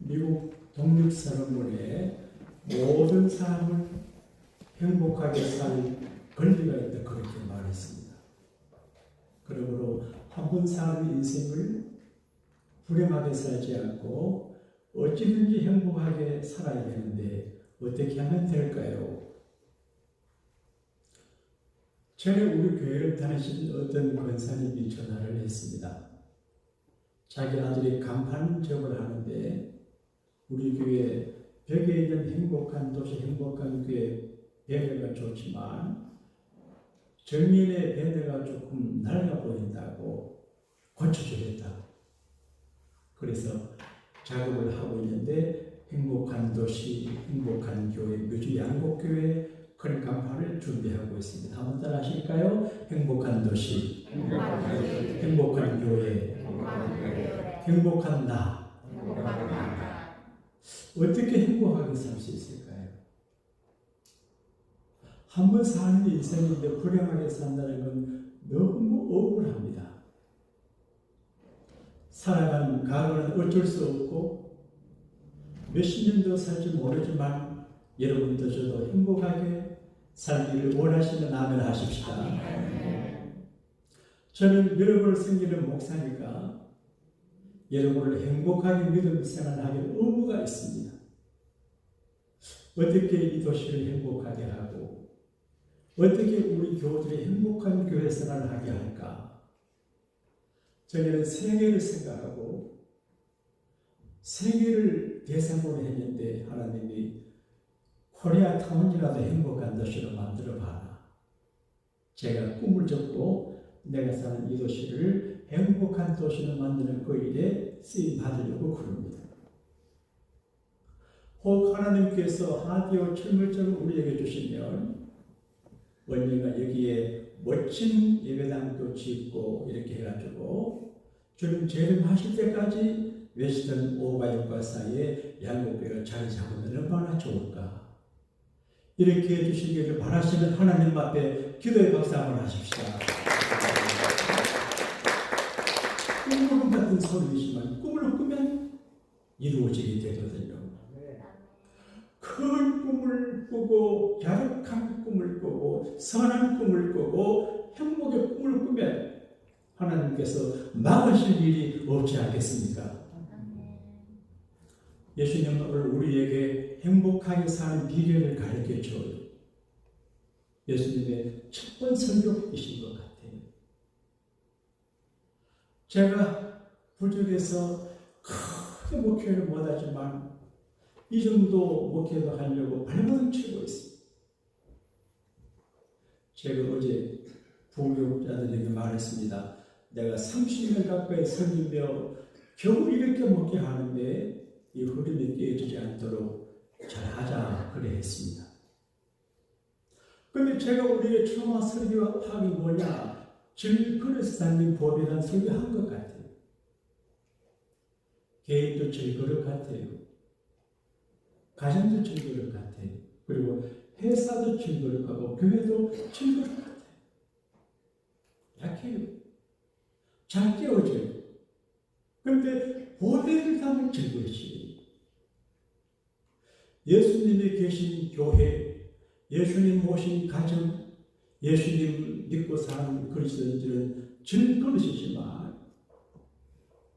미국 독립선언문에 모든 사람은 행복하게 살 권리가 있다 그렇게 말했습니다. 그러므로 한 번 사는 인생을 불행하게 살지 않고 어찌든지 행복하게 살아야 되는데 어떻게 하면 될까요? 전에 우리 교회를 다니신 어떤 권사님이 전화를 했습니다. 자기 아들이 간판 작업을 하는데 우리 교회 벽에 있는 행복한 도시 행복한 교회 배너가 좋지만 정면의 배너가 조금 낡아 보인다고 고쳐주겠다고. 그래서 작업을 하고 있는데 행복한 도시 행복한 교회 뮤지 양곡교회 큰 간판을 준비하고 있습니다. 한번 따라 하실까요? 행복한 도시 행복한 교회 행복한 나. 어떻게 행복하게 살 수 있을까요? 한 번 사는 인생인데 불행하게 산다는 건 너무 억울합니다. 살아가는 과거는 어쩔 수 없고 몇십 년 더 살지 모르지만 여러분도 저도 행복하게 살기를 원하시는 아멘 하십시다. 저는 여러분을 섬기는 목사니까 여러분을 행복하게 믿음 생활하기를 의무가 있습니다. 어떻게 이 도시를 행복하게 하고 어떻게 우리 교우들이 행복한 교회 생활을 하게 할까? 저희는 세계를 생각하고 세계를 대상으로 했는데 하나님이 코리아 타운이라도 행복한 도시로 만들어 봐라. 제가 꿈을 접고 내가 사는 이 도시를 행복한 도시로 만드는 그 일에 쓰임 받으려고 그럽니다. 혹 하나님께서 하디오 철물점을 우리에게 주시면 언젠가 여기에 멋진 예배당도 짓고 이렇게 해가지고 주님 재림하실 때까지 웨스턴 오바이과 사이에 양곡교회가 자리 잡으면 얼마나 좋을까. 이렇게 해주시기를 바라시는 하나님 앞에 기도의 박수 한번 하십시다. 꿈꾸는 같은 소리이지만 꿈을 꾸면 이루어지게 되거든요. 큰 꿈을 꾸고 야릇한 꿈을 꾸고 선한 꿈을 꾸고 행복의 꿈을 꾸면 하나님께서 막으실 일이 없지 않겠습니까? 예수님은 오늘 우리에게 행복하게 사는 비결을 가르쳐줘요. 예수님의 첫 번째 설교이신 것 같아요. 제가 부족해서 크게 목회를 못하지만 이 정도 목회도 하려고 발버둥 치고 있습니다. 제가 어제 부교육자들에게 말했습니다. 내가 30년 가까이 섬기며 겨우 이렇게 목회하는데 이 흐름이 깨지지 않도록 잘하자 그래 했습니다. 그런데 제가 우리에게 처음 설교하기 뭐냐? 질그릇 담긴 법이라는 설교한 것 같아요. 개인도 질그릇 같아요. 가정도 질그릇 같아요. 그리고 회사도 질그릇하고 교회도 질그릇 같아요. 약해요. 잘 깨워져요. 그런데 보배를 담은 질그릇이에요. 예수님이 계신 교회, 예수님 모신 가정, 예수님 믿고 사는 그리스도인들은 질그릇이지만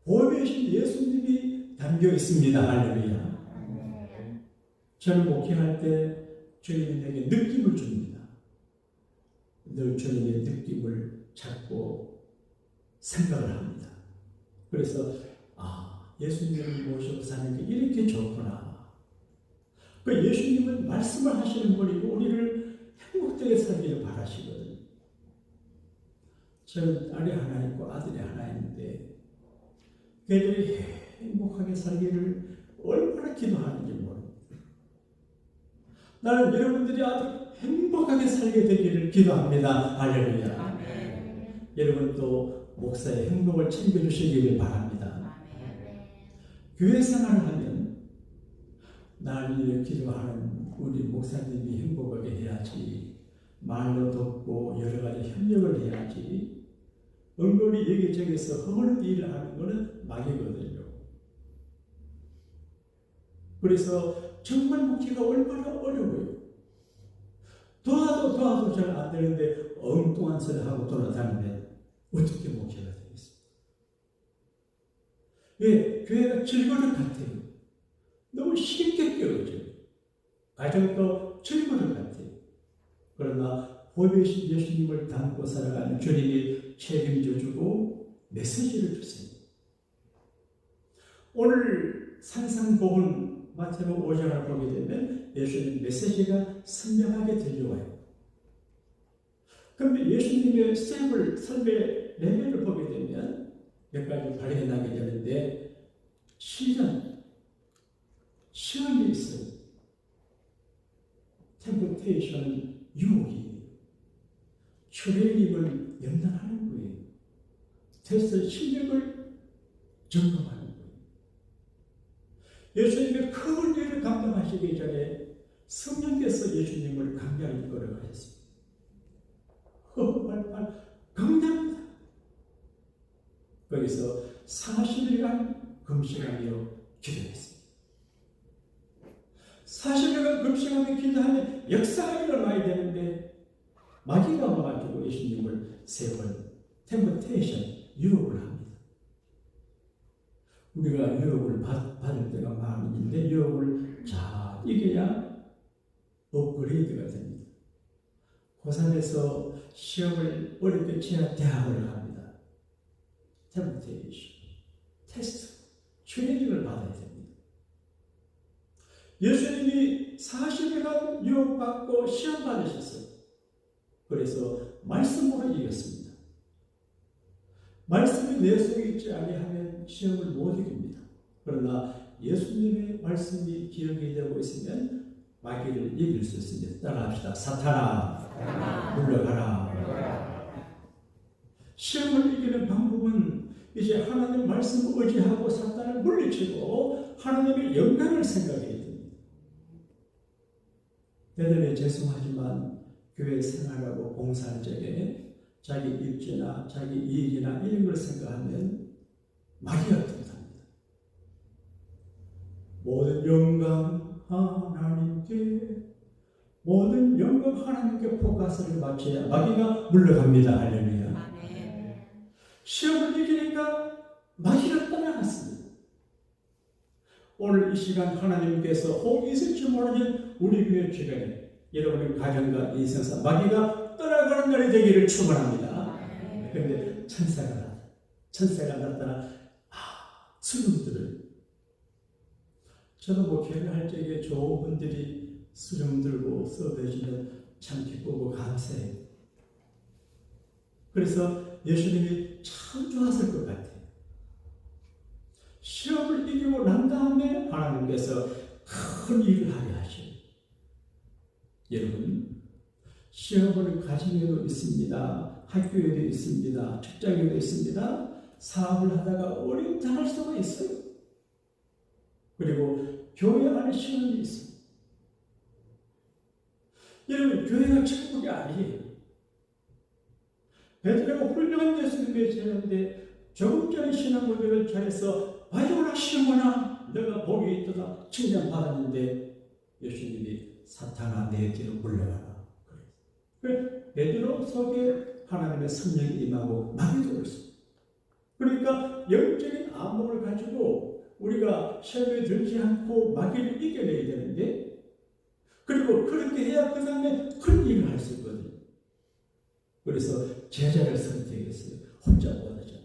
보배이신 예수님이 담겨 있습니다. 할렐루야. 저는 목회할 때 주님이 내게 느낌을 줍니다. 늘 주님의 느낌을 찾고 생각을 합니다. 그래서 예수님을 모시고 사는 게 이렇게 좋구나. 그 예수님은 말씀을 하시는 분이고 우리를 행복하게 살기를 바라시거든요. 저는 딸이 하나 있고 아들이 하나 있는데 그들이 행복하게 살기를 얼마나 기도하는지 모릅니다. 나는 여러분들이 아주 행복하게 살게 되기를 기도합니다. 할렐루야. 여러분도 목사의 행복을 챙겨주시기를 바랍니다. 교회 생활을 하면 나를 위해 기도하는 우리 목사님이 행복하게 해야지. 말로 돕고 여러 가지 협력을 해야지. 은근히 여기저기서 허물는 일을 하는 것은 막이거든요. 그래서 정말 묵기가 얼마나 어려워요. 도와도 잘 안 되는데 엉뚱한 소리 하고 돌아다니면 어떻게 목회가 되겠습니까? 왜? 교회가 질거릇 같아요. 너무 쉽게 깨어져요. 가정도 질거릇 같아요. 그러나 보배신 예수님을 담고 살아가는 주님이 책임져 주고 메시지를 주세요. 오늘 산상복음 마태복음 5장을 보게 되면 예수님 메시지가 선명하게 들려와요. 그런데 예수님의 스텝을 설계 레벨을 보게 되면 몇 가지 발견하게 되는데 시험이 있어요. 템프테이션은 유혹이에요. 트레이닝을 연단하는 거예요. 테스트 실력을 점검하는 거예요. 예수님의 큰 일을 감당하시기 전에 성령께서 예수님을 강제하는 거라고 하셨습니다. 강제합니다. 거기서 40일간 금식하며 기도했습니다. 40일간 금식하며 기도하면 역사가 일어나야 되는데 마귀가 와가지고 예수님을 세 번 템프테이션 유혹을 합니다. 우리가 유혹을 받을 때가 많은데 유혹을 잘 이겨야 업그레이드가 됩니다. 고3에서 시험을 어렵게 치야 대학을 갑니다. 템프테이션, 테스트, 트레이닝을 받아야 됩니다. 예수님이 40일간 유혹받고 시험 받으셨어요. 그래서 말씀으로 이겼습니다. 말씀이 내 속에 있지 아니하면 시험을 못 이깁니다. 그러나 예수님의 말씀이 기억이 되고 있으면 마귀를 이길 수 있습니다. 따라합시다. 사탄아, 물러가라. 시험을 이기는 방법은 이제 하나님 말씀을 의지하고 사탄을 물리치고 하나님의 영광을 생각해야 됩니다. 대단히 죄송하지만 교회 생활하고 봉사할 적에 자기 입지나 자기 이익이나 이런 걸 생각하면 마귀가 틈탑니다. 모든 영광 하나님께, 모든 영광 하나님께 포커스를 맞춰야 마귀가 물러갑니다. 할렐루야. 시험을 이기니까 마귀가 떠나갔습니다. 오늘 이 시간 하나님께서 혹 있을지 모르는 우리 교회 주변에 여러분의 가정과 인생사 마귀가 떠나가는 날이 되기를 축원합니다. 그런데 천사가 나타나 수lum들을 저도 목회를 할 적에 좋은 분들이 수lum 들고 써대시면 참 기쁘고 감사해요. 그래서 예수님이 참 좋았을 것 같아요. 시험을 이기고 난 다음에 하나님께서 큰 일을 하게 하셔요. 여러분, 시험을 가정에도 있습니다. 학교에도 있습니다. 직장에도 있습니다. 사업을 하다가 어려움 당할 수가 있어요. 그리고 교회 안에 시험이 있어요. 여러분, 교회가 천국이 아니에요. 베드로가 훌륭한 예수님의 제자인데 조금 전에 신앙고백을 잘해서 와요나 시험하나 내가 복이 있도다 칭찬받았는데 예수님이 사탄아 내 뒤로 물러가라. 그래. 베드로 속에 하나님의 성령이 임하고 마귀도 그렇습니다. 그러니까 영적인 안목을 가지고 우리가 시험에 들지 않고 마귀를 이겨내야 되는데 그리고 그렇게 해야 그 다음에 큰 일을 할 수 있거든요. 그래서 제자를 선택했어요. 혼자 못하잖아요.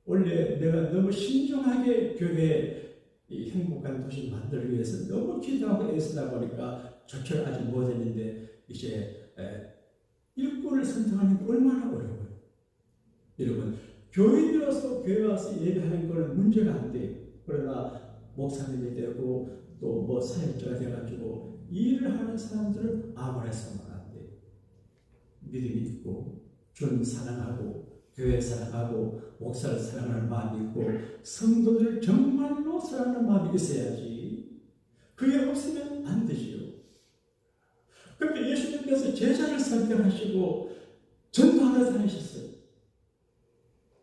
원래 내가 너무 신중하게 교회 이 행복한 도시 만들기 위해서 너무 기도하고 애쓰다 보니까 조처를 아직 못했는데 이제 일꾼을 선택하는 게 얼마나 어려워요. 여러분, 교인이라서 교회 와서 예배하는 건 문제가 안 돼요. 그러나 목사님이 되고 또 뭐 사역자가 돼가지고 일을 하는 사람들은 아무나 해서는 안 돼요. 믿음이 있고 주님 사랑하고 교회 사랑하고 목사를 사랑하는 마음이 있고 성도들을 정말로 사랑하는 마음이 있어야지. 그게 없으면 안 되지요. 그런데 예수님께서 제자를 선택하시고 전도하러 다니셨어요.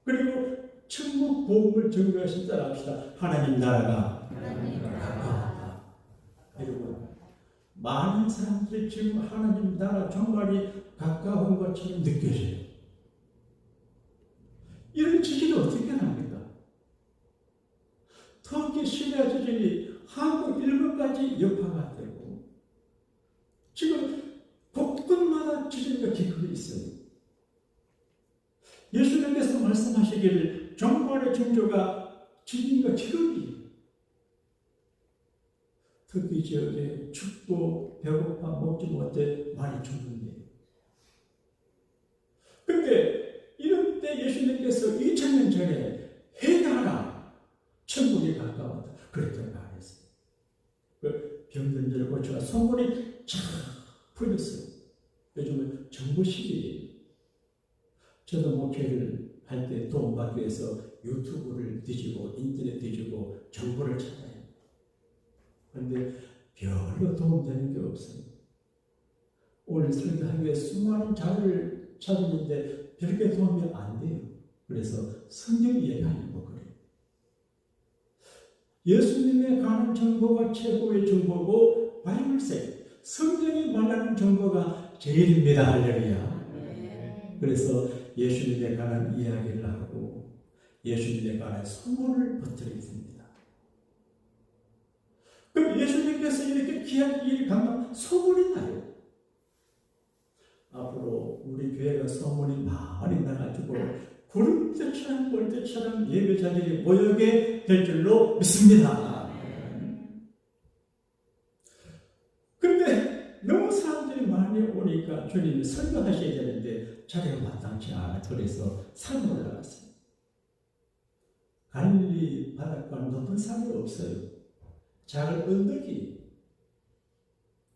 그리고 천국 복음을 전도하신 따라 합시다. 하나님 나라가 많은 사람들이 지금 하나님 나라 정말이 가까운 것처럼 느껴져요. 이런 지진이 어떻게 납니까? 터키 시리아 지진이 한국, 일본까지 여파가 되고 지금 곳곳마다 지진과 기근이 있어요. 예수님께서 말씀하시기를 정말의 징조가 지진과 기근이에요. 특히 지역에 춥고 배고파 먹지 못해 많이 죽는데. 그런데 이런 때 예수님께서 2000년 전에 회개하라. 천국이 가까웠다. 그랬던 말했어요. 그 병든 자를 고쳐가 소문이 쫙 풀렸어요. 요즘은 정부 시기예요. 저도 목회를 할 때 도움받기 위해서 유튜브를 뒤지고 인터넷 뒤지고 정보를 찾아요. 그런데 별로 도움되는 게 없어요. 오늘 설교하기 위해 수많은 자료를 찾았는데 별게 도움이 안 돼요. 그래서 성경 이야기하려고 그래요. 예수님에 관한 정보가 최고의 정보고 바이블세 성경이 말하는 정보가 제일입니다. 할렐루야. 그래서 예수님에 관한 이야기를 하고 예수님에 관한 소문을 퍼뜨리겠습니다. 그럼 예수님께서 이렇게 귀한 일을 감당 소문이 나요. 앞으로 우리 교회가 소문이 많이 나가지고 구름대처럼 벌떼처럼 예배자들이 모여게 될 줄로 믿습니다. 그런데 너무 사람들이 많이 오니까 주님이 설교하셔야 되는데 자리가 마땅치 않아. 그래서 산에 올라갔어요. 갈릴리 바닷가 높은 산이 없어요. 작은 언덕이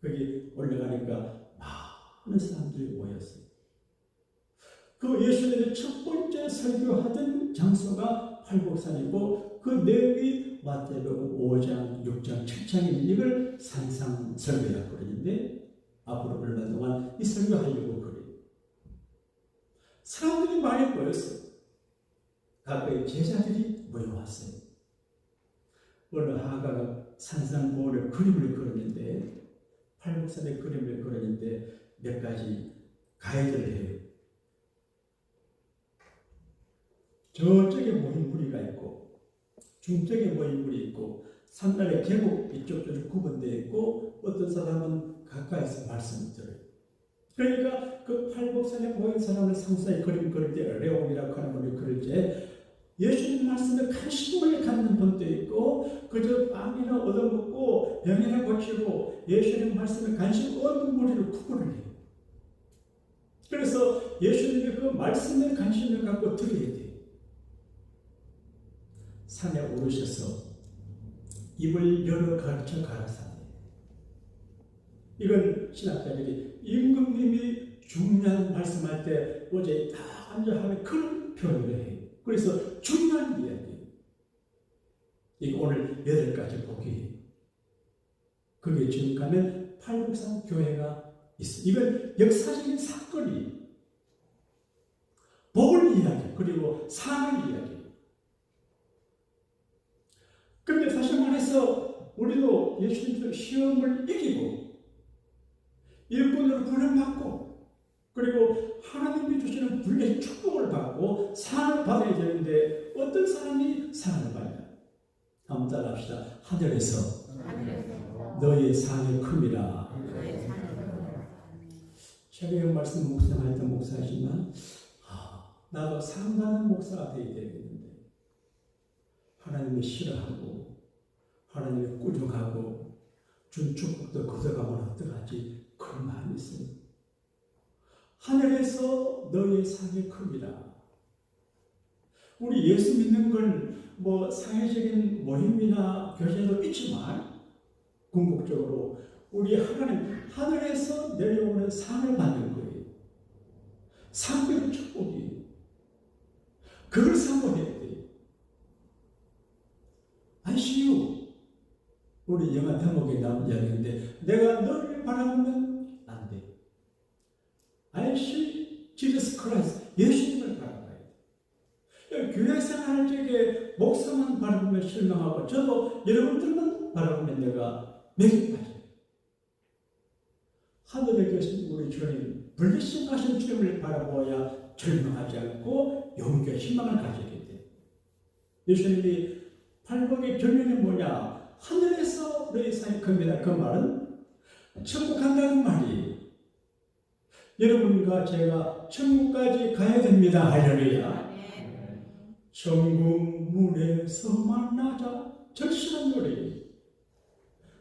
거기 올라가니까 많은 사람들이 모였어요. 그 예수님의 첫 번째 설교하던 장소가 팔복산이고 그 내용이 마태복음 5장, 6장, 7장인 이걸 산상설교라고 그러는데 앞으로 얼마 동안 이 설교하려고 그래요. 사람들이 많이 모였어요. 가까이 제자들이 모여왔어요. 어느 하가가 산상보원에 그림을 그렸는데 팔복산에 그림을 그렸는데 몇 가지 가이드를 해요. 저쪽에 모인 무리가 있고 중쪽에 모인 무리 있고 산단의 계곡 이쪽저쪽 구분되어 있고 어떤 사람은 가까이서 말씀을 들어요. 그러니까 그 팔복산에 모인 사람을 상사에 그림 그릴 때 레옹이라고 하는 분이 그릴 때 예수님 말씀에 관심을 갖는 분도 있고 그저 빵이나 얻어먹고 병이나 고치고 예수님 말씀에 관심 없는 무리를 구분을 해요. 그래서 예수님의 그 말씀에 관심을 갖고 들어야 돼요. 산에 오르셔서 입을 열어 가르쳐 가라사대. 이건 신학자들이 임금님이 중요한 말씀할 때 어제 다 앉아 하는 그런 표현을 해요. 그래서 중요한 이야기. 이거 오늘 8가지 복이에요. 그게 지금 가면 팔복산 교회가 있어요. 이건 역사적인 사건이 복을 이야기 그리고 상을 이야기. 그런데 다시 말해서 우리도 예수님처럼 시험을 이기고 일꾼으로 구원받고 그리고 하나님이 주시는 불의 축복을 받고 상을 받아야 되는데 어떤 사람이 상을 받냐? 한번 따라합시다. 하늘에서 너의 상이 큽니다. 최근에 말씀 묵상했던 목사이지만 나도 상당한 목사가 되어야 되겠는데 하나님을 싫어하고 하나님을 꾸중하고 준 축복도 거둬가면 어떡하지? 그런 마음이 있어요. 하늘에서 너의 상이 큽니다. 우리 예수 믿는 건 뭐 사회적인 모임이나 교제도 있지만 궁극적으로 우리 하나님 하늘에서 내려오는 상을 받는 거예요. 상급의 축복이에요. 그걸 사모해야 돼요. ICU 우리 영화 대목에 나온 이야기인데 내가 너를 바라보면 안 돼. I see Jesus Christ. 예수님을 바라봐야 돼. 교회 생활할 적에 목사만 바라보면 실망하고 저도 여러분들만 바라보면 내가 맥이 빠져요. 하늘에 계신 우리 주님, 불리신하신 주님을 바라보아야 절망하지 않고 용기와 희망을 가지게 돼. 예수님이 팔복의 결론이 뭐냐? 하늘에서 너희 사이 겁니다. 그 말은 천국 간다는 말이 여러분과 제가 천국까지 가야 됩니다. 할렐루야. 천국 문에서 만나자. 절실한 노래.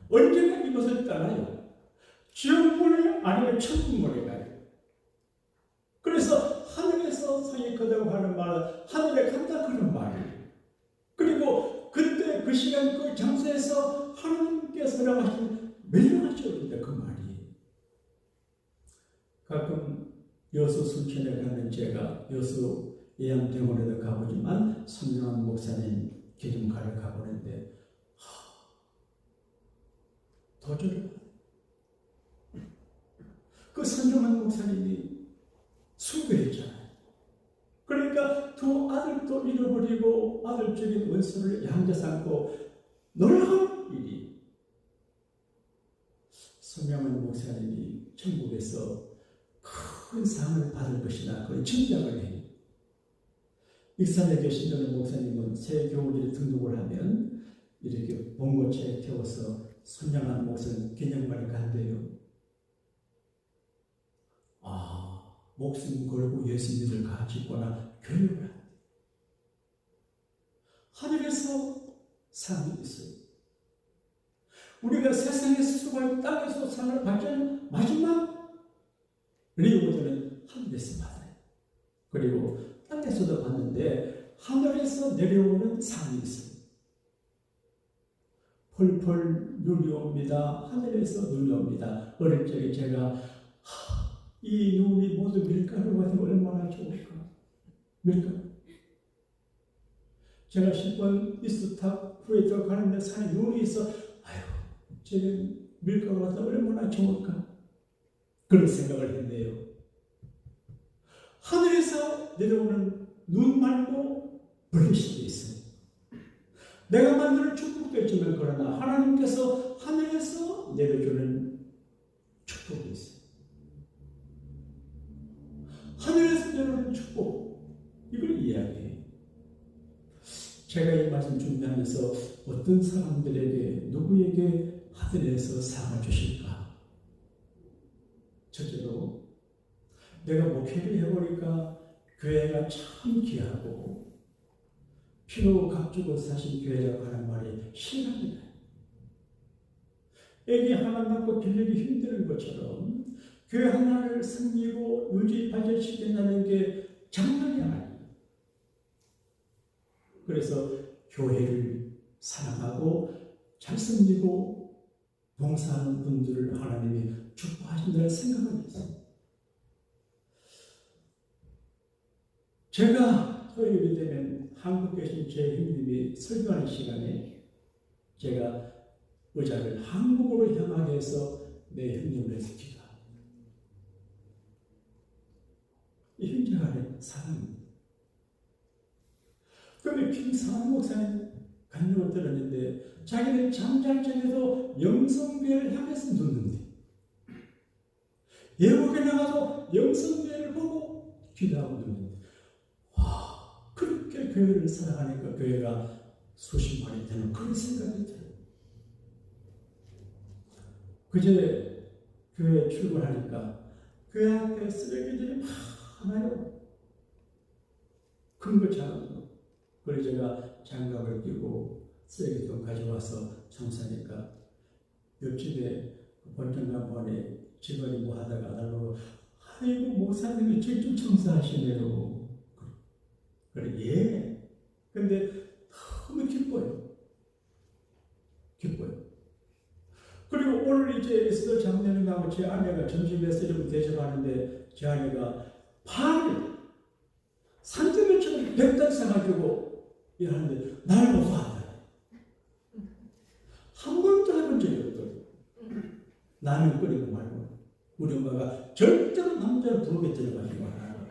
언제나 이것을 따라요. 지옥 문에 아니면 천국 문에 가요. 그래서 하늘에서 상이 크다고 하는 말은 하늘에 간다 그런 말이에요. 그리고 그때 그 시간 그 장소에서 하나님께서 나가신 멸망하죠. 그 말이. 가끔 여수 순천에 가면 제가 여수 예양병원에도 가보지만 선명한 목사님 기름가를 가보는데 도저히 그 선명한 목사님이 숭배했잖아요. 그러니까 두 아들도 잃어버리고 아들적인 원수를 양자 삼고 놀라운 일이 선명한 목사님이 천국에서 큰 상을 받을 것이다. 그런 짐작을 해요. 익산에 계시는 목사님은 새 교우들이 등록을 하면 이렇게 봉고차에 태워서 선량한 목사님 기념관에 간대요. 목숨 걸고 예수 믿을 가지거나 교육을 한대. 하늘에서 상이 있어요. 우리가 세상의 수고할 땅에서 상을 받는 마지막 리워드는 하늘에서 받아요. 그리고 땅에서도 받는데 하늘에서 내려오는 상이 있어요. 펄펄 눈이 옵니다. 하늘에서 눈이 옵니다. 어릴 적에 제가 이 눈이 모두 밀가루가 되면 얼마나 좋을까. 밀가루. 제가 10번 이스탑 후에 들어가는데 산에 눈이 있어. 쟤는 밀가루가 되면 얼마나 좋을까. 그런 생각을 했네요. 하늘에서 내려오는 눈 말고 블레싱이 있어요. 내가 만드는 축복도 있지만 그러나 하나님께서 하늘에서 내려주는 축복이 있어요. 하늘에서 내려오는 축복, 이걸 이야기해요. 제가 이 말씀 준비하면서 어떤 사람들에게 누구에게 하늘에서 상을 주실까? 첫째로 내가 목회를 해보니까 교회가 참 귀하고 피로 값주고 사신 교회라고 하는 말이 신납니다. 애기 하나 낳고 길르기 힘든 것처럼 교회 하나를 섬기고 유지 발전시킨다는 게 장난이 아니에요. 그래서 교회를 사랑하고 잘 섬기고 봉사하는 분들을 하나님이 축복하신다는 생각을 했어요. 제가 토요일이 되면 한국에 계신 제 형님이 설교하는 시간에 제가 의자를 한국으로 향하게 해서 내 형님을 해서 기도합니다. 이 형제 간의 사랑입니다. 그런데 김상환 목사님 간증을 들었는데 자기는 잠잘 적에도 영성교회를 향해서 눕는데 예복에 나가서 영성교회를 보고 기도하고 눕는데 그렇게 교회를 사랑하니까 교회가 수십만이 되는 그런 생각이 들어요. 그제 교회에 출근하니까 교회 앞에 쓰레기들이 많아요. 큰 거 작은 거. 그래서 제가 장갑을 끼고 쓰레기통 가져와서 청소하니까 옆집에 본청간번에 직원이 뭐 하다가 나로 아이고 목사님이 직접 청소하시네요. 그래 예. 근데 너무 기뻐요. 그리고 오늘 이제 에스더 장로님하고 제 아내가 점심에서 이렇게 대접하는데 제 아내가 발 산더미처럼 백단 사가지고 일하는데 날 보고 한다. 한 번도 해본 적이 없거든. 나는 끓이고 말고 우리 엄마가 절대로 남자를 부엌에 들어가지 마라.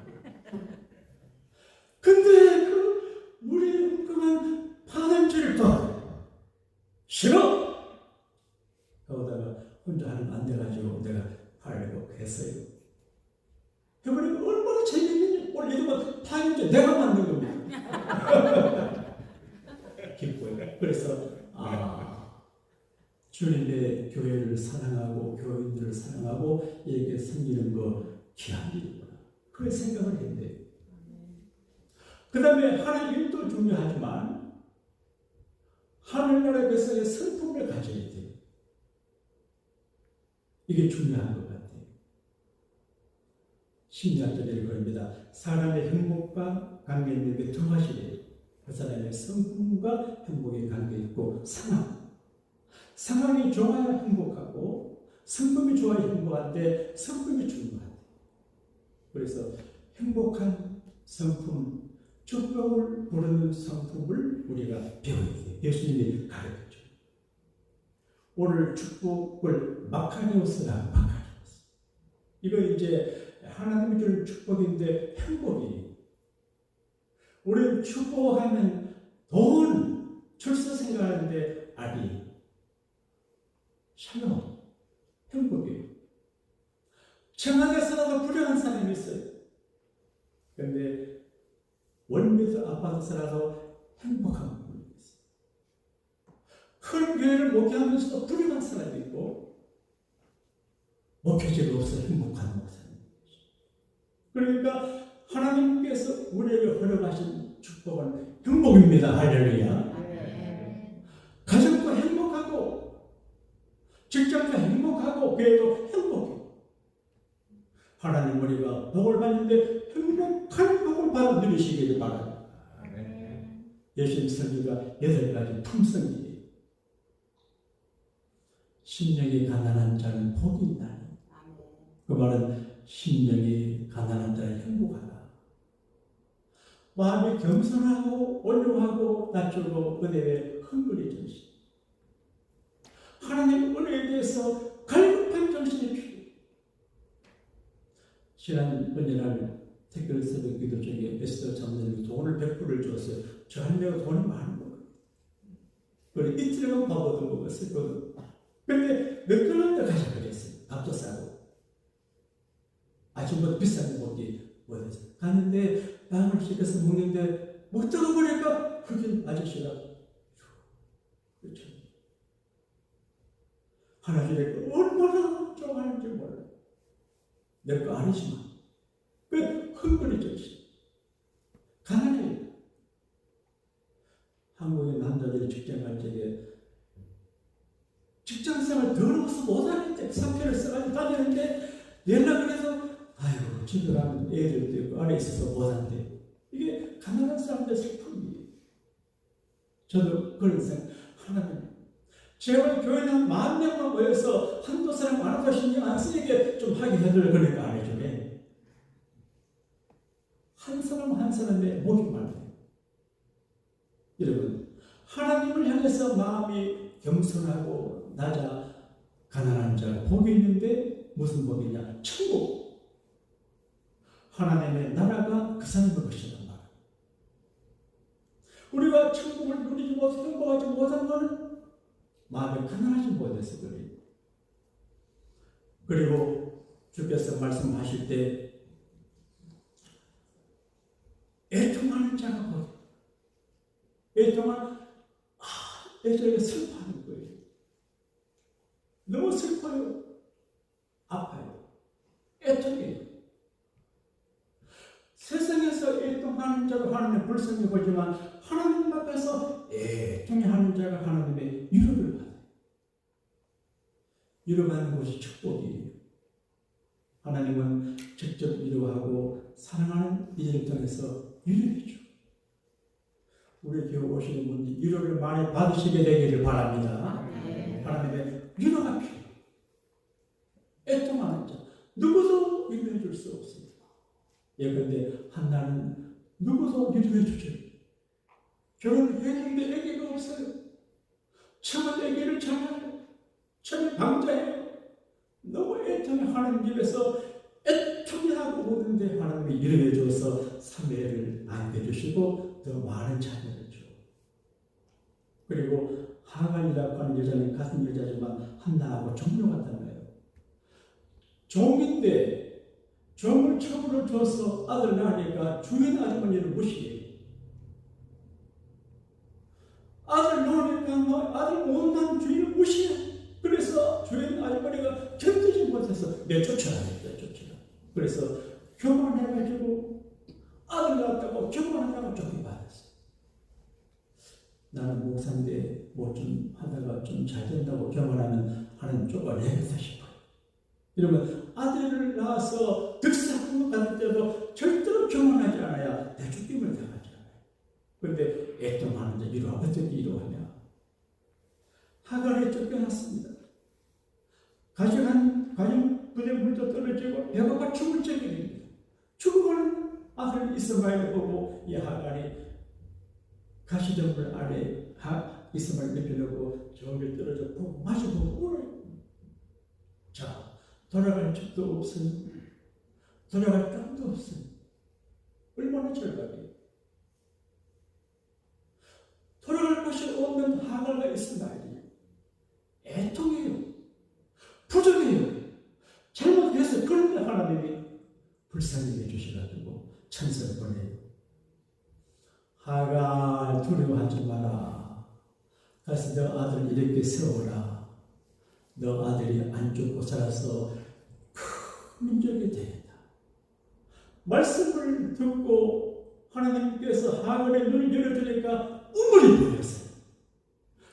근데 그 물이 웅큼한 파냄치를 또 싫어! 그러다가 혼자 하면 안 돼가지고 내가 하려고 했어요. 해보니까 얼마나 재밌는지 올리면 다 이제 내가 만든 겁니다. 기뻐요. 그래서 주님의 교회를 사랑하고 교인들을 사랑하고 이렇게 섬기는 거 귀한 일이구나. 그런 생각을 했는데 그 다음에 하나님 일도 중요하지만 하늘나라의 백성의 성품을 가져야 돼요. 이게 중요한 것 같아요. 12절에 그럽니다. 사람의 행복과 관계 있는 게 두 가지래요. 그 사람의 성품과 행복에 관계 있고 상황이 좋아야 행복하고 성품이 좋아야 행복한데 성품이 중요하다. 그래서 행복한 성품, 축복을 부르는 성품을 우리가 배워야 돼요. 예수님이 가르쳤죠. 오늘 축복을 마카리오스라고 바꿔줬어요. 이거 이제 하나님이 주는 축복인데 행복이에요. 우리는 축복하면 돈, 출세 생각하는데 아니, 샬롬, 행복이에요. 청하게 살아도 불행한 사람이 있어요. 그런데 원룸에서 아파트 살아서 행복한 분이 있어요. 큰 교회를 목회하면서도 불행한 사람이 있고 목회자가 없어 행복한 목사님. 그러니까 하나님께서 우리에게 허락하신 축복은 행복입니다. 할렐루야. 가정도 행복하고 직장도 행복하고 교회도 행복해. 하나님 우리가 복을 받는데 행복한 복을 받아 누리시기를 바랍니다. 예수님 설교가 8가지 품성이에요. 심령이 가난한 자는 복이 있나니. 그 말은 심령이 가난한 자는 행복하다. 마음이 겸손하고 온유하고 낮추고 은혜에 흥분의 정신. 하나님 은혜에 대해서 갈급한 정신이 필요해요. 지난 은혜날 택배 새벽 기도 중에 에스더 장로님이 돈을 100불을 줬어요. 저 할매가 돈이 많은 거예요. 그리고 이틀간 밥 얻어먹었어요. 근데 맥도날드 가자 그랬어요. 밥도 싸고. 아침부터 비싼 거 먹기 원해서. 갔는데 빵을 시켜서 먹는데 먹다가 보니까 흑인 아저씨가 그렇죠. 하나님의 얼마나 좋아하는지 몰라요. 내 거 아니지만 그 흥분이 정신 가난해요. 한국의 남자들이 직장 갈 적에 직장생활 더러워서 못하는데 사표를 써가지고 다니는데 연락을 해서 아이고 집에 가면 애들도 있고 안에 있어서 못한대. 이게 가난한 사람들의 슬픔이에요. 저도 그런 생각. 하나님 제발 교회는 10,000명만 모여서 한두 사람 안 하고 신경 안 쓰게 좀 하게 해달라고 그러니까 안 해주네. 한 사람 한 사람의 목이 말해요. 여러분 하나님을 향해서 마음이 겸손하고 낮아 가난한 자가 복이 있는데 무슨 복이냐? 천국. 하나님의 나라가 그 사람의 것이란 말이에요. 우리가 천국을 누리지 못하고 행복하지 못한 것은 마음이 가난하지 못해서 그래요. 그리고 주께서 말씀하실 때 애통하는 자가 뭐예요? 애통하는 슬퍼하는 거예요. 너무 슬퍼요. 아파요. 애통해요. 세상에서 애통하는 자가 하나님의 불쌍히 보지만 하나님 앞에서 애통하는 자가 하나님의 위로를 받아요. 위로받는 것이 축복이에요. 하나님은 직접 위로하고 사랑하는 이들을 통해서 위로해 줘. 우리 교회 오시는 분들 위로를 많이 받으시게 되기를 바랍니다. 하나님의 위로가 필요해요. 애통하는 자 누구도 위로해 줄 수 없습니다. 예컨대 한나는 누구도 위로해 주죠. 결혼했는데 아기가 없어요. 처음 아기를 낳아요. 처음 방자해요. 너무 애통해. 하나님 집에서 애통해 하고 오는데 하나님이 위로해 줘서 3회를 안겨주시고 더 많은 자녀를 줘. 그리고 하간이라고 하는 여자는 같은 여자지만 한나하고 종료 같단 말이에요. 종인데 종을 처음으로 줘서 아들 낳으니까 주인 아주머니를 무시해요. 아들 낳으니까 아들 못난 주인을 무시해. 그래서 주인 아주머니가 견디지 못해서 내쫓아야겠다. 그래서 교만해가지고 아들 낳았다고 교만하다고 쫓겨받았어. 나는 목사인데 뭐 좀 하다가 좀 잘 된다고 교만하면 하나님 쫓아내겠다 싶어요. 이러면 아들을 낳아서 득세하는 것 같을 때도 절대로 교만하지 않아야 내쫓김을 당하지 않아요. 그런데 애통하는데 이러하면 어떻게 이러하냐. 하갈에 쫓겨났습니다. 가정 부대 물도 떨어지고 배고파 죽을 적입니다. 죽어가는 아들 이스마엘을 보고 이 하갈이 가시덤불 아래 이스마엘 내려놓고 저기를 떨어져 보고 마주보고 울어요. 자, 돌아갈 집도 없어요. 돌아갈 땅도 없어요. 얼마나 절박해요. 돌아갈 곳이 없는 하갈과 이스마엘이에요. 애통해요. 부족해요. 잘못해서 그런데 하나님이 불쌍히 해주셔가지고 천사를 보내요. 하갈 두려워하지 마라. 가서 너 아들 이렇게 세워라. 너 아들이 안 죽고 살아서 큰 민족이 되겠다. 말씀을 듣고 하나님께서 하갈의 눈을 열어주니까 우물이 보였어요.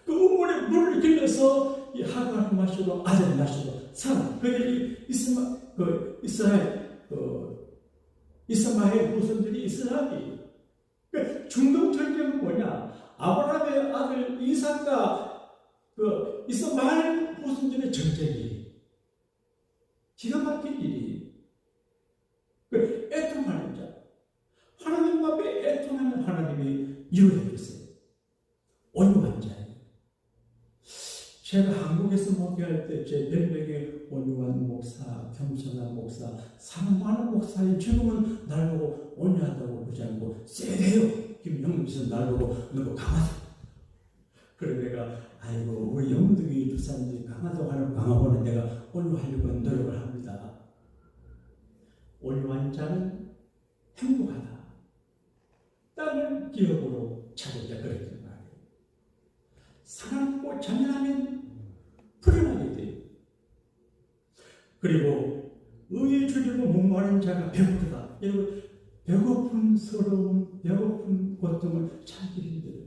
그 우물에 물을 길러서 이 하갈을 마시고 아들을 마시고 살아. 그들이 이스마엘 후손들이 이스라엘이. 중동 전쟁은 뭐냐? 아브라함의 아들 이삭과 이스마엘 후손들의 전쟁이 기가 막힌 일이. 애통하는 자, 하나님 앞에 애통하는 하나님이 이루어 주세요. 온유한 자예요. 제가 한국에서 목회할 때 제 별명이 온유한 목사, 겸손한 목사, 사랑 많은 목사인 지금은 날 보고 온유하다고 그러지 않고 세대요. 김영민께서 날 보고 너무 강하다. 그래 내가 아이고 우리 영등이 주사님이 강하다고 하는 강하고는 내가 온유하려고 노력을 합니다. 온유한 자는 행복하다. 땅을 기업으로 차리자 그랬단 말이에요. 사랑하고 자녀하면 불행하게 돼요. 그리고 의에 줄이고 목마른 자가 배부르다. 여러분 배고픈 서러움, 배고픈 고통을 참기 힘들어요.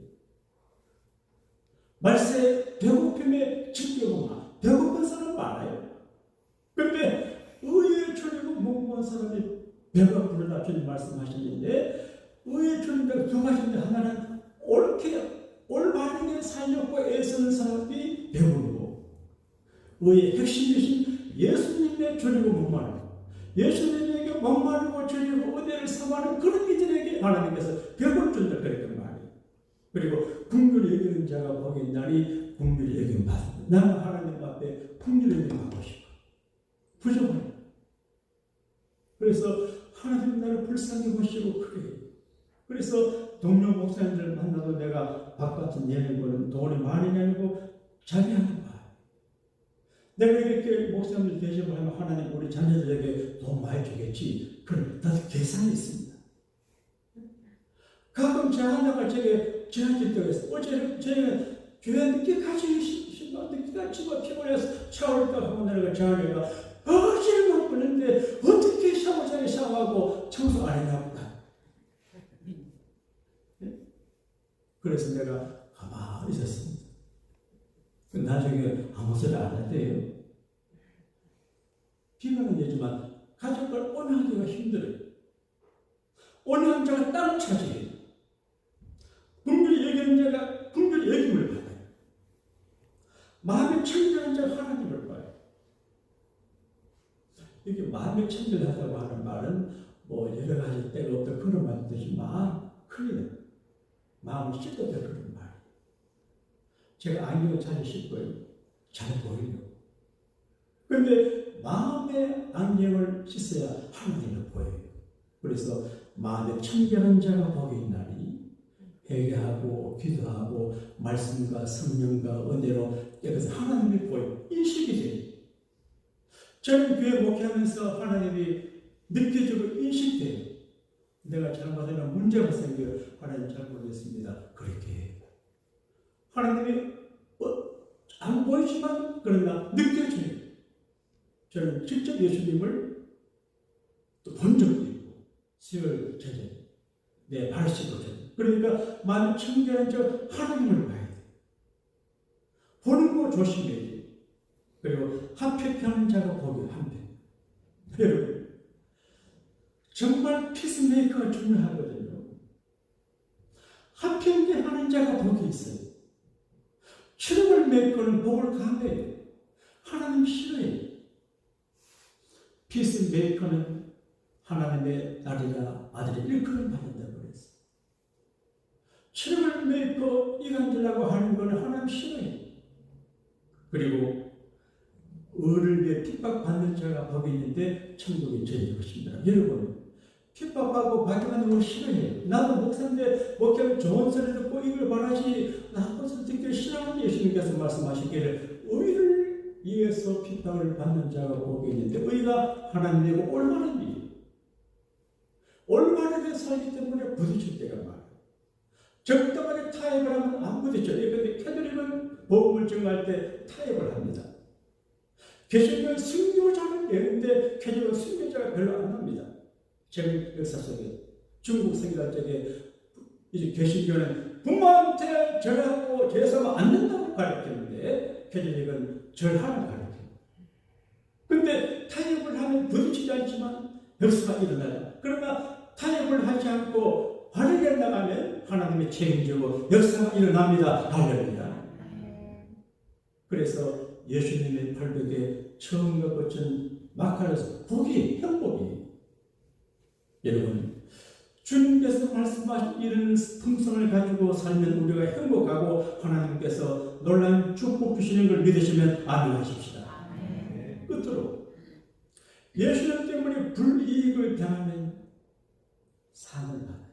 말세 배고픔에 지겨움아. 배고픈 사람 많아요. 그런데 의에 줄이고 목마른 사람이 배가 부르다 주님 말씀하시는데 의에 줄인다고 두 가지인데 하나는 옳게 올바르게 살려고 애쓰는 사람이 배부르고 의의 핵심이신 예수님의 줄이고 목마른 예수님에게 목마르고 줄이고 은혜를 사모하는 그런 이들에게 하나님께서 벽을 준다 그랬단 말이에요. 그리고 긍휼히 여기는 자가 복이 있나니 긍휼히 여김 받습니다. 나는 하나님 앞에 긍휼히 여김 받고 싶어. 부족해요. 그래서 하나님 나를 불쌍히 보시고 그래요. 그래서 동료 목사님들 만나도 내가 바깥에 내는 거는 돈이 많이 내고 자비하는 거야. 내가 이렇게 목사님들 대접을 하면 하나님 우리 자녀들에게 돈 많이 주겠지. 그럼 나도 계산이 있습니다. 가끔 제 하나가 저한테 떠있어. 어제 저희는 교회 늦게까지 신방 늦게까지 피곤해서 샤워를 딱 하고 내려가 저 아내가 어제를 못 보는데 어떻게 샤워장에 샤워하고 청소 안 했나 보다. 그래서 내가 가만히 있었습니다. 나중에 아무 소리 안 했대요. 비방은 되지만 가족을 온유하기가 힘들어요. 온유한 자가 땅을 차지해요. 긍휼히 여기는 자가 긍휼히 여김을 받아요. 마음이 청결한 자가 하나님을 봐요. 이게 마음이 청결하다고 하는 말은 뭐 여러 가지 때가 없다 그런 말이 되지만 큰일이에요. 마음이 씻어져 그런 말. 제가 안경을 잘 씻고요. 잘 보이려고. 그런데 마음의 안경을 씻어야 하나님을 보여요. 그래서 마음에 청결한 자가 복이 있나니 회개하고 기도하고 말씀과 성령과 은혜로 깨어서 하나님을 보여 인식이 돼요. 저는 교회 목회하면서 하나님이 느껴지고 인식돼요. 내가 잘못하면 문제가 생겨요. 하나님 잘 모르겠습니다. 그렇게 해요. 하나님이 안 보이지만 그러나 느껴져요. 저는 직접 예수님을 또 본 적도 있고 수요일 저녁 내 발식도 저녁. 그러니까 만일 청결한 저 하나님을 봐야 돼. 보는 거 조심해야 돼. 그리고 합격하는 자가 복이 한편. 여러분 정말 피스메이커가 중요하거든요. 합평하는 자가 복이 있어요. 트러블 메이커는 복을 강해요. 하나님 싫어해요. 피스메이커는 하나님의 딸이라 아들이 일컬음 받는다고 그랬어요. 트러블 메이커 이간질라고 하는 것은 하나님 싫어해요. 그리고 의를 위해 핍박받는 자가 복이 있는데 천국이 저희 것입니다. 여러분 핍박받고 받으면 걸 싫어해요. 나도 목사인데 목회하면 좋은 소리 듣고 이걸 바라지 나쁜 소리 듣기를 싫어하는 예수님께서 말씀하시기를 의를 위해서 핍박을 받는 자가 복이 있는데 의가 하나님이고 올바른 일 올바르게 살기 때문에 부딪힐 때가 많아요. 적당하게 타협을 하면 안 부딪혀요. 그런데 캐톨릭은 복음을 증거할 때 타협을 합니다. 개신교는 순교자를 내는데 캐톨릭은 순교자가 별로 안 납니다. 제 역사 속에 중국 생각 적에 이제 개신교는 부모한테 절하고 제사하면 안 된다고 가르치는데 캐톨릭은 절하는 가르쳐요. 그런데 타협을 하면 부딪히지 않지만 역사가 일어나요. 그러나 타협을 하지 않고 바르게 나가면 하나님의 책임지고 역사가 일어납니다. 할렐루야. 그래서 예수님의 팔벽에 처음과 끝은 마카로스 복이 행복이 여러분 주님께서 말씀하신 이런 품성을 가지고 살면 우리가 행복하고 하나님께서 놀라운 축복 주시는 걸 믿으시면 아멘 하십시다. 아멘. 끝으로 예수님 때문에 불이익을 당하면 상을 받아요.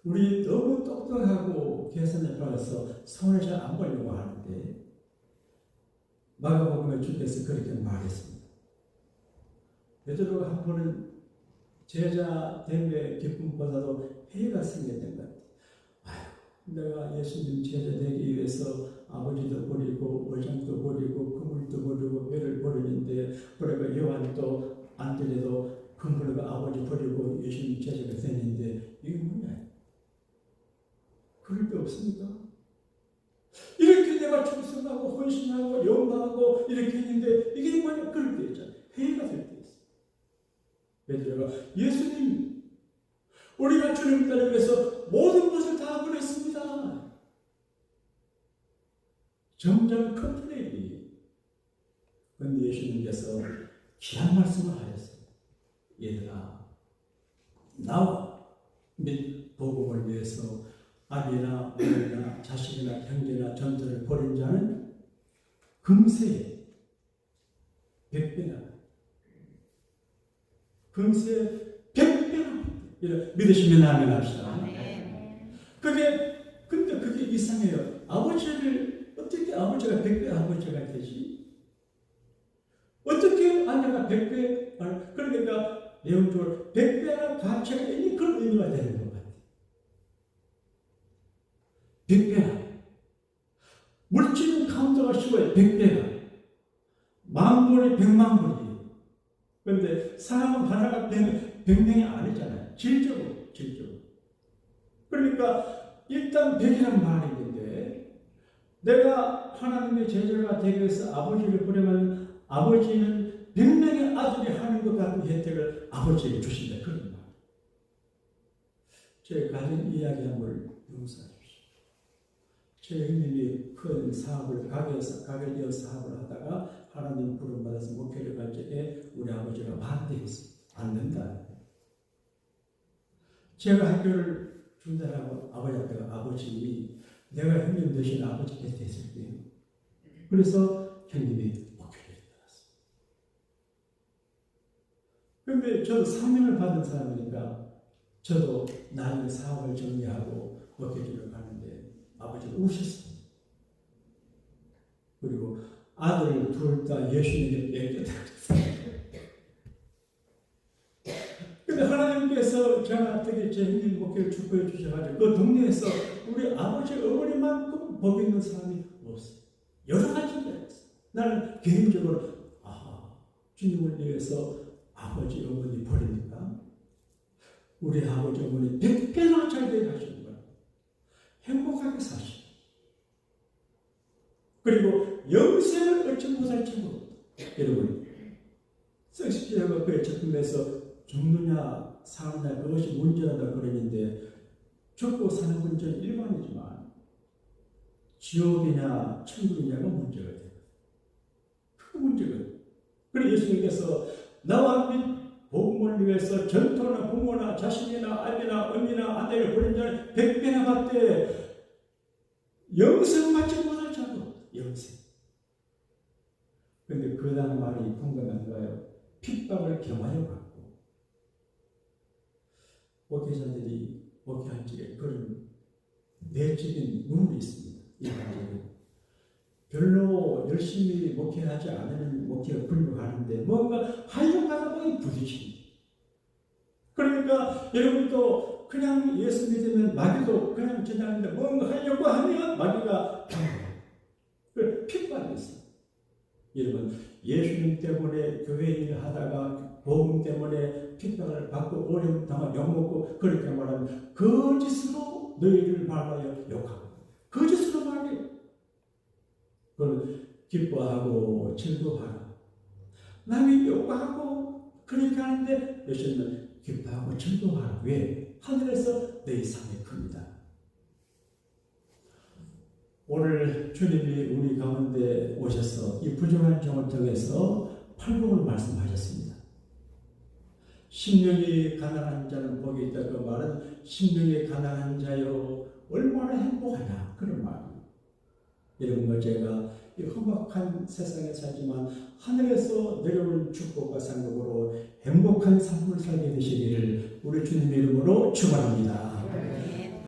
우리 너무 똑똑하고 계산에 따라서 손을 잘 안 보려고 하는데 마가복음에 주께서 그렇게 말했습니다. 베드로가 한 번은 제자 됨의 기쁨보다도 해가 생겼던 것 같아요. 아유, 내가 예수님 제자 되기 위해서 아버지도 버리고 어장도 버리고 그물도 버리고 배를 버리는데 그러니까 요한도 안드레도 그물과 아버지 버리고 예수님 제자가 됐는데 이게 뭐냐? 그럴 데 없습니까? 이렇게 내가 충성하고 헌신하고 영광하고 이렇게 했는데 이게 뭐냐? 그럴 때 있잖아요. 회의가 될 때 있어요. 베드로가 예수님 우리가 주님 따르기 위해서 모든 것을 다 버렸습니다. 점점 컴플레인이. 그런데 예수님께서 귀한 말씀을 하셨어요. 얘들아 나와 및 복음을 위해서 아비나 어머니나 자식이나 형제나 전토를 버린 자는 금세 100배나 금세 100배나 믿으시면 아멘 합시다. 근데 그게 이상해요. 아버지를 어떻게 아버지가 100배 아버지가 되지? 어떻게 아내가 100배 그러니까 내용적으로 100배나 가치가 있는 그런 의미가 되는 것 같아요. 100배나 물질은 카운터가 쉬워요. 100배나 만불이 100만 불이에요. 그런데 사람은 하나가 100명이 아니잖아요. 질적으로. 그러니까 일단 100이라는 말이 있는데 내가 하나님의 제자가 되기 위해서 아버지를 보내면 아버지는 100명의 아들이 하는 것 같은 혜택을 아버지에게 주신다. 그런 말. 제 가정 이야기 한번 용서하십시오. 제 형님이 큰 사업을 가게 이어 사업을 하다가 하나님 부름받아서 목회를 갈 적에 우리 아버지가 반대했어요. 안 된다. 제가 학교를 중단하고 아버지 앞에가 아버지 내가 형님 대신 아버지 곁에 있을게요. 그래서 형님이 목회를 따랐어요. 그런데 저도 사명을 받은 사람이니까 저도 나중에 사업을 정리하고 목회를 가는데 아버지가 우셨어요. 그리고 아들 둘 다 예수님에게 뺏겼다 그랬어요. 근데 하나님께서 저한테 제 형님 목회를 축복해 주셔가지고 그 동네에서 우리 아버지 어머니만큼 복 있는 사람이 없어요. 여러 가지가 있어요. 나는 개인적으로 주님을 위해서 아버지 어머니 버립니까? 우리 아버지 어머니 100배나 잘 되게 하시는 거예요. 행복하게 사시고 그리고 영생을 얻지 못할 정도로 여러분 섹스피어가 그에 접근해서 죽느냐 사느냐 그것이 문제라다 그러는데 죽고 사는 건 전 일반이지만 지옥이냐 천국이냐가 문제가 돼요. 그 문제거든요. 그래서 예수님께서 나와 및 복음을 위해서 전토나 부모나 자식이나 아비나 언니나 아내를 버린 자는 100배나 받되 영생 받지 못할 자도 영생. 그런데 그 다음 말이 공감한가요? 핍박을 경하여 받고 목회자들이 목회할 적에 그런 내적인 눈이 있습니다. 일반적으로 별로 열심히 목회하지 않으면 목회가 불명하는데 뭔가 하려고 하다 보니 부딪힙니다. 그러니까 여러분도 그냥 예수 믿으면 마귀도 그냥 지나는데 뭔가 하려고 하면 마귀가 그 핍박이 있어요. 여러분 예수님 때문에 교회 일을 하다가 복음 때문에 핍박을 받고 어려움 당하고 욕먹고 그렇게 말하면 거짓으로 너희를 밟아요 욕하고 거짓으로 말해요. 그걸 기뻐하고 즐거워하라. 남이 욕하고 그렇게 하는데 예수님은 기뻐하고 즐거워하라. 왜? 하늘에서 내 상이 큽니다. 오늘 주님이 우리 가운데 오셔서 이 부정한 종을 통해서 팔복을 말씀하셨습니다. 심령이 가난한 자는 복이 있다. 그 말은 심령이 가난한 자요 얼마나 행복하냐 그런 말이에요. 여러분과 제가 이 험악한 세상에 살지만 하늘에서 내려오는 축복과 상급으로 행복한 삶을 살게 되시기를 우리 주님의 이름으로 축원합니다.